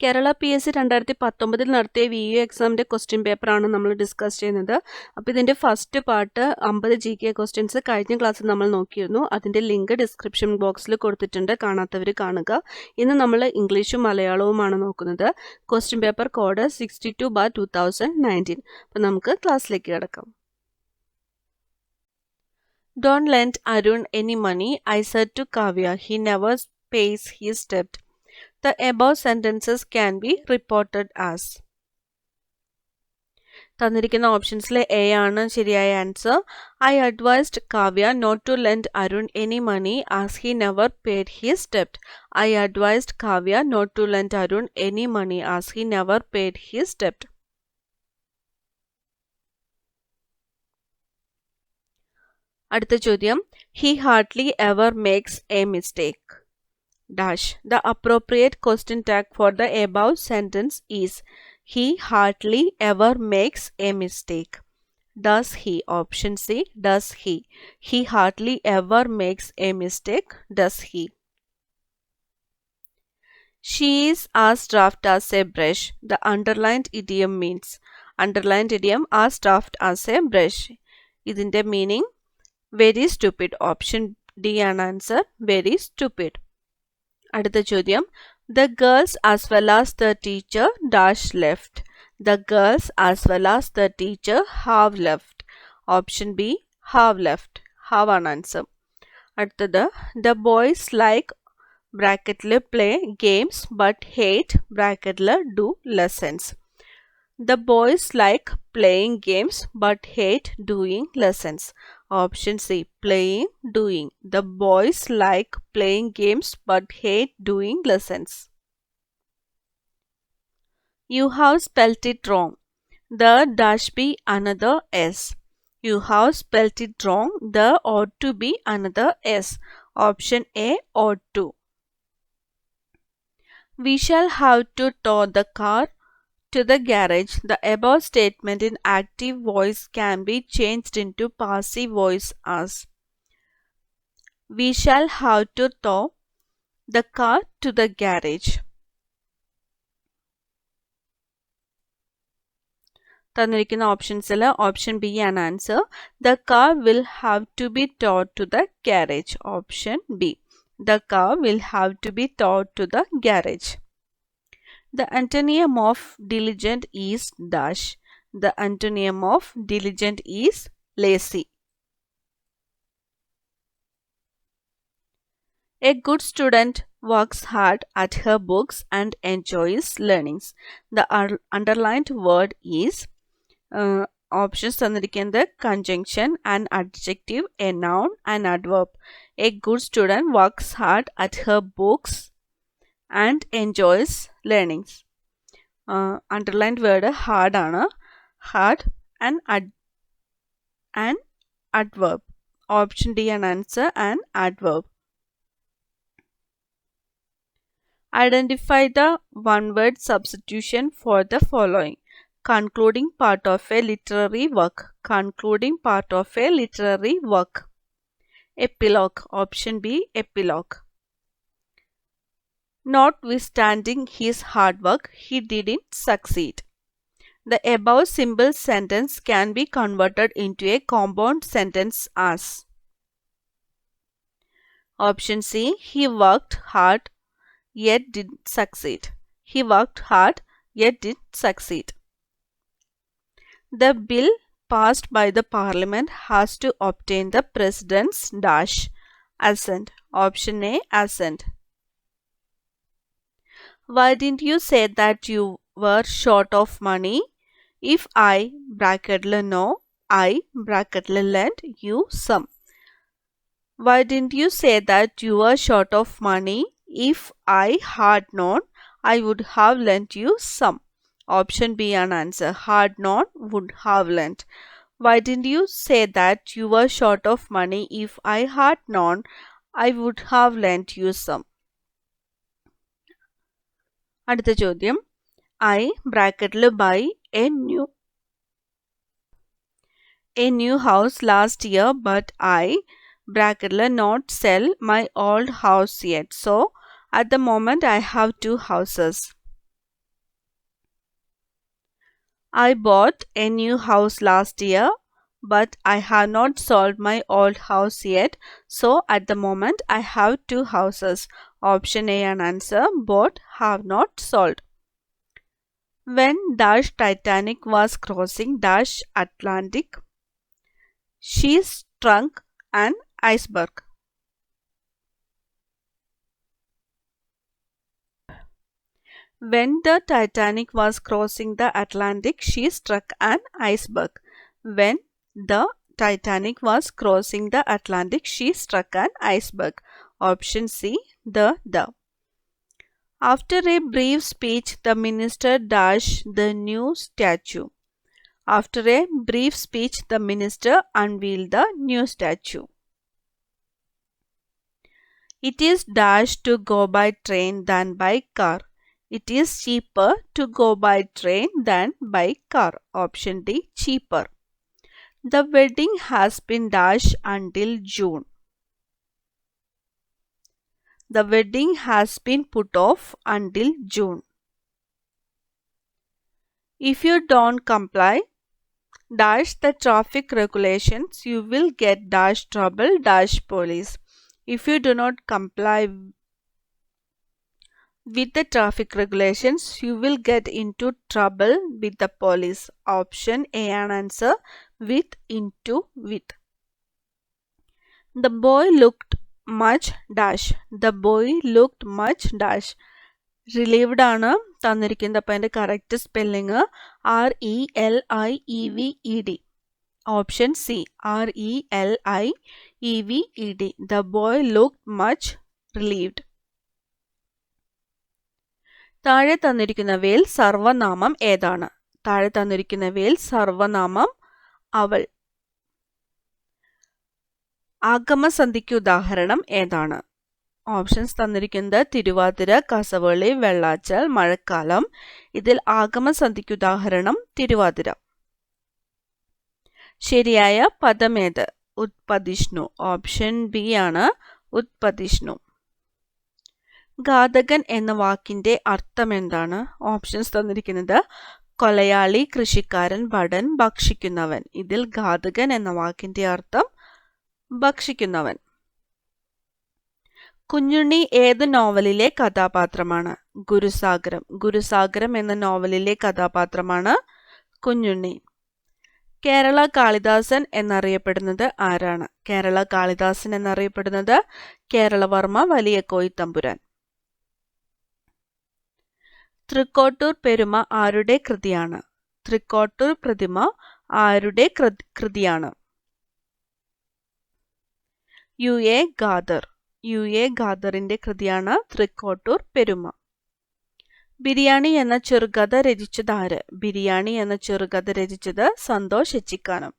Kerala PSC 2019 നടത്തിയ VU എക്സാമിൻ്റെ question പേപ്പറാണ് നമ്മൾ ഡിസ്കസ് ചെയ്യുന്നത്. അപ്പോൾ ഇതിൻ്റെ ഫസ്റ്റ് പാർട്ട് 50 GK ക്വസ്റ്റ്യൻസ് കഴിഞ്ഞ ക്ലാസ്സിൽ നമ്മൾ നോക്കിയിരുന്നു. അതിൻ്റെ ലിങ്ക് ഡിസ്ക്രിപ്ഷൻ ബോക്സിൽ കൊടുത്തിട്ടുണ്ട്, കാണാത്തവർ കാണുക. ഇന്ന് നമ്മൾ ഇംഗ്ലീഷും മലയാളവുമാണ് നോക്കുന്നത്. Question paper code 62/2019. അപ്പോൾ നമുക്ക് ക്ലാസ്സിലേക്ക് കിടക്കാം. Don't lend Arun any money, I said to Kavya. He never pays his debt. The above sentences can be reported as. തന്നിരിക്കുന്ന ഓപ്ഷൻസിലെ എ ആണ് ശരിയായ answer. I advised Kavya not to lent Arun any money as he never paid his ഡെപ്റ്റ്. I advised Kavya not to lent Arun any money as he never paid his ഡെപ്റ്റ്. അടുത്ത ചോദ്യം, he hardly ever makes A mistake. Dash. The appropriate question tag for the above sentence is he hardly ever makes a mistake. Does he? Option C. Does he? He hardly ever makes a mistake. Does he? She is as daft as a brush. The underlined idiom means. Underlined idiom as daft as a brush. ഇതിന്റെ meaning very stupid. Option D ആണ് answer. Very stupid. അടുത്ത ചോദ്യം, the girls as well as the teacher dash left. The girls as well as the teacher have left. Option B. Have left. Have ആണ് answer. അടുത്തത്, the boys like ബ്രാക്കറ്റിൽ play games but hate ബ്രാക്കറ്റിൽ do lessons. The boys like playing games but hate doing lessons. Option C. Playing, doing. The boys like playing games but hate doing lessons. You have spelt it wrong. The dash be another S. You have spelt it wrong. The ought to be another S. Option A. Ought to. We shall have to tow the car to the garage. The above statement in active voice can be changed into passive voice as. We shall have to tow the car to the garage. തന്നിരിക്കുന്ന ഓപ്ഷൻസിൽ option B ആണ് answer. The car will have to be towed to the garage. Option B. The car will have to be towed to the garage. The antonym of diligent is dash. The antonym of diligent is lazy. A good student works hard at her books and enjoys learnings. The underlined word is options തന്നിരിക്കുന്നത് conjunction, an adjective, a noun, an adverb. A good student works hard at her books and enjoys learnings. Underlined word hard ആണ്. Hard and an adverb. Option D ആണ് answer, an adverb. Identify the one-word substitution for the following. Concluding part of a literary work. Concluding part of a literary work. Epilogue. Option B. Epilogue. Notwithstanding his hard work, he didn't succeed. The above simple sentence can be converted into a compound sentence as. Option C. He worked hard yet didn't succeed. He worked hard yet didn't succeed. The bill passed by the parliament has to obtain the president's dash assent. Option A. Assent. Why didn't you say that you were short of money? If I bracket know, I bracket lend you some. Why didn't you say that you were short of money? If I had known, I would have lent you some. Option B an answer. Had known, would have lent. Why didn't you say that you were short of money? If I had known, I would have lent you some. അടുത്ത ചോദ്യം, I ബ്രാക്കറ്റിൽ buy a new house last year, but I bracket not sell my old house yet. So at the moment I have two houses. I bought a new house last year, but I have not sold my old house yet. So at the moment I have 2 houses. Option A and answer. Bought, have not sold. When dash Titanic was crossing dash Atlantic, she struck an iceberg. When the Titanic was crossing the Atlantic, she struck an iceberg. When the Titanic was crossing the Atlantic, she struck an iceberg. Option C, the. After a brief speech, the minister dashed the new statue. After a brief speech, the minister unveiled the new statue. It is dash to go by train than by car. It is cheaper to go by train than by car. Option D, cheaper. The wedding has been dashed until June. The wedding has been put off until June. If you don't comply dash the traffic regulations, you will get dash trouble dash police. If you do not comply with the traffic regulations, you will get into trouble with the police. Option A and answer. With, into, with. The boy looked much dash. The boy looked much dash. Relieved ആണ് തന്നിരിക്കുന്നത്. അപ്പോൾ അതിൻ്റെ correct spelling RELIEVED. Option C RELIEVED. The boy looked much relieved. താഴെ തന്നിരിക്കുന്നവയിൽ സർവനാമം ഏതാണ്? താഴെ തന്നിരിക്കുന്നവയിൽ സർവനാമം അവൾ. ആഗമസന്ധിക്ക് ഉദാഹരണം ഏതാണ്? ഓപ്ഷൻസ് തന്നിരിക്കുന്നത് തിരുവാതിര, കസവളി, വെള്ളാച്ചൽ, മഴക്കാലം. ഇതിൽ ആഗമസന്ധിക്ക് ഉദാഹരണം തിരുവാതിര. ശരിയായ പദമേത്? ഉത്പതിഷ്ണു. ഓപ്ഷൻ ബി ആണ് ഉത്പതിഷ്ണു. ഘാതകൻ എന്ന വാക്കിന്റെ അർത്ഥം എന്താണ്? ഓപ്ഷൻസ് തന്നിരിക്കുന്നത് കൊലയാളി, കൃഷിക്കാരൻ, ഭടൻ, ഭക്ഷിക്കുന്നവൻ. ഇതിൽ ഘാതകൻ എന്ന വാക്കിന്റെ അർത്ഥം ഭക്ഷിക്കുന്നവൻ. കുഞ്ഞുണ്ണി ഏത് നോവലിലെ കഥാപാത്രമാണ്? ഗുരുസാഗരം. ഗുരുസാഗരം എന്ന നോവലിലെ കഥാപാത്രമാണ് കുഞ്ഞുണ്ണി. കേരള കാളിദാസൻ എന്നറിയപ്പെടുന്നത് ആരാണ്? കേരള കാളിദാസൻ എന്നറിയപ്പെടുന്നത് കേരളവർമ്മ വലിയ കോയിത്തമ്പുരാൻ. തൃക്കോട്ടൂർ പെരുമ ആരുടെ കൃതിയാണ്? തൃക്കോട്ടൂർ പ്രതിമ ആരുടെ കൃതിയാണ്? UA ഖാദർ. UA ഖാദറിന്റെ കൃതിയാണ് തൃക്കോട്ടൂർ പെരുമ. ബിരിയാണി എന്ന ചെറുകഥ രചിച്ചത് ആര്? ബിരിയാണി എന്ന ചെറുകഥ രചിച്ചത് സന്തോഷ് എച്ചിക്കാനം.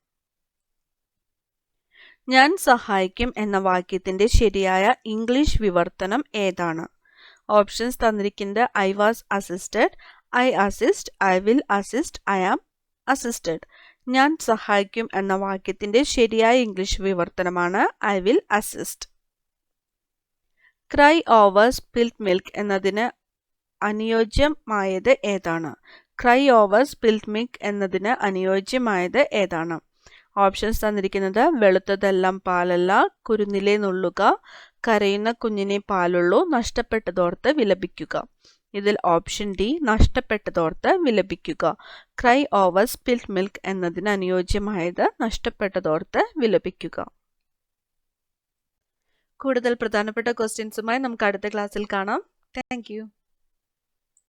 ഞാൻ സഹായിക്കും എന്ന വാക്യത്തിന്റെ ശരിയായ ഇംഗ്ലീഷ് വിവർത്തനം ഏതാണ്? ഓപ്ഷൻസ് തന്നിരിക്കുന്നത് I was assisted, I assist, I will assist, I am assisted. ഞാൻ സഹായിക്കും എന്ന വാക്യത്തിന്റെ ശരിയായ English വിവർത്തനമാണ് I will assist. Cry over spilt milk എന്നതിന് അനുയോജ്യമായത് ഏതാണ്? Cry over spilt milk എന്നതിന് അനുയോജ്യമായത് ഏതാണ്? ഓപ്ഷൻസ് തന്നിരിക്കുന്നത് വെളുത്തതെല്ലാം പാലല്ല, കുരുന്നിലെ നുള്ളുക, കരയുന്ന കുഞ്ഞിനെ പാലുള്ളൂ, നഷ്ടപ്പെട്ടതോർത്ത് വിലപിക്കുക. ഇതിൽ ഓപ്ഷൻ ഡി നഷ്ടപ്പെട്ടതോർത്ത് വിലപിക്കുക. Cry over spilt milk എന്നതിന് അനുയോജ്യമായത് നഷ്ടപ്പെട്ടതോർത്ത് വിലപിക്കുക. കൂടുതൽ പ്രധാനപ്പെട്ട ക്വസ്റ്റ്യൻസുമായി നമുക്ക് അടുത്ത ക്ലാസ്സിൽ കാണാം. Thank you.